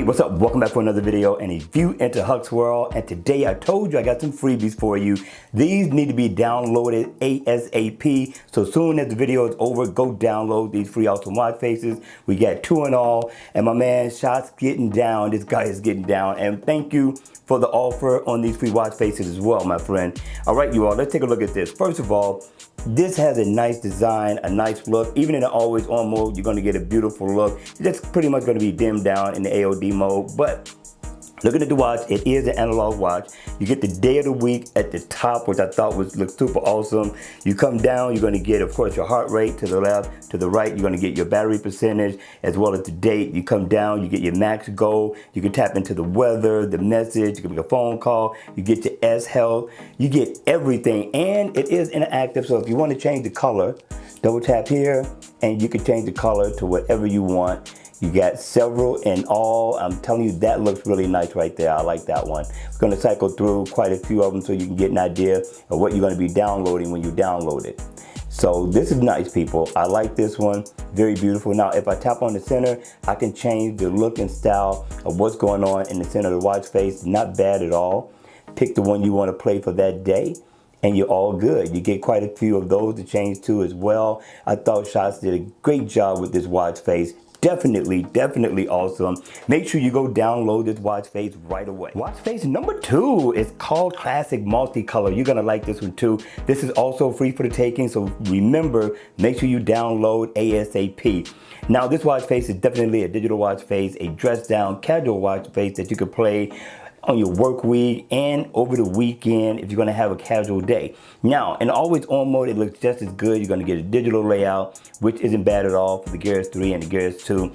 what's up? Welcome back for another video and a view into Huck's World. And today I told you I got some freebies for you. These need to be downloaded ASAP. So soon as the video is over, go download these free awesome watch faces. We got 2 in all. And my man SzaZs getting down. This guy is getting down. And thank you for the offer on these free watch faces as well, my friend. All right, you all, let's take a look at this. First of all, this has a nice design, a nice look. Even in the always on mode, you're gonna get a beautiful look. It's just pretty much gonna be dimmed down in the AOD mode, but looking at the watch, it is an analog watch. You get the day of the week at the top, which I thought looked super awesome. You come down, you're gonna get, of course, your heart rate to the left, to the right, you're gonna get your battery percentage, as well as the date. You come down, you get your max goal. You can tap into the weather, the message, you can make a phone call, you get your S health, you get everything, and it is interactive, so if you wanna change the color, double tap here, and you can change the color to whatever you want. You got several in all. I'm telling you, that looks really nice right there. I like that one. We're gonna cycle through quite a few of them so you can get an idea of what you're gonna be downloading when you download it. So this is nice, people. I like this one, very beautiful. Now, if I tap on the center, I can change the look and style of what's going on in the center of the watch face. Not bad at all. Pick the one you wanna play for that day, and you're all good. You get quite a few of those to change to as well. I thought SzaZs did a great job with this watch face. Definitely awesome. Make sure you go download this watch face right away. Watch face number 2 is called Classic MultiColor. You're gonna like this one too. This is also free for the taking, so remember, make sure you download ASAP. Now, this watch face is definitely a digital watch face, a dressed down casual watch face that you could play on your work week and over the weekend if you're gonna have a casual day. Now, in always on mode, it looks just as good. You're gonna get a digital layout, which isn't bad at all for the Gears 3 and the Gears 2.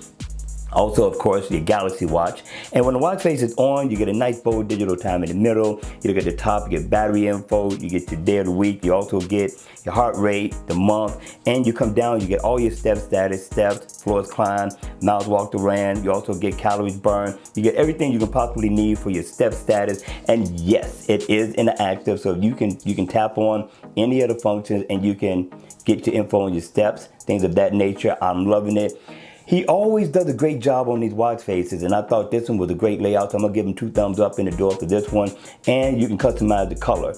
Also, of course, your Galaxy watch. And when the watch face is on, you get a nice bold digital time in the middle. You look at the top, you get battery info, you get your day of the week, you also get your heart rate, the month, and you come down, you get all your step status, steps, floors climbed, miles walked around. You also get calories burned. You get everything you can possibly need for your step status. And yes, it is interactive, so you can tap on any of the functions and you can get your info on your steps, things of that nature. I'm loving it. He always does a great job on these watch faces, and I thought this one was a great layout, so I'm gonna give him 2 thumbs up in the door for this one. And you can customize the color.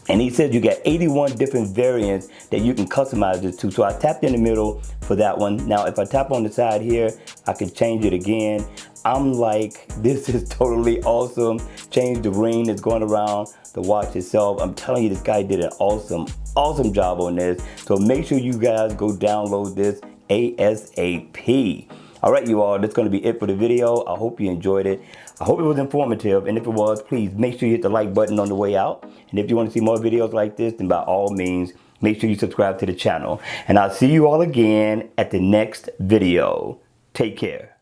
And he says you got 81 different variants that you can customize this to. So I tapped in the middle for that one. Now, if I tap on the side here, I can change it again. I'm like, this is totally awesome. Change the ring that's going around the watch itself. I'm telling you, this guy did an awesome job on this. So make sure you guys go download this ASAP. All right, you all, that's going to be it for the video. I hope you enjoyed it. I hope it was informative, and if it was, please make sure you hit the like button on the way out. And if you want to see more videos like this, then by all means, make sure you subscribe to the channel. And I'll see you all again at the next video. Take care.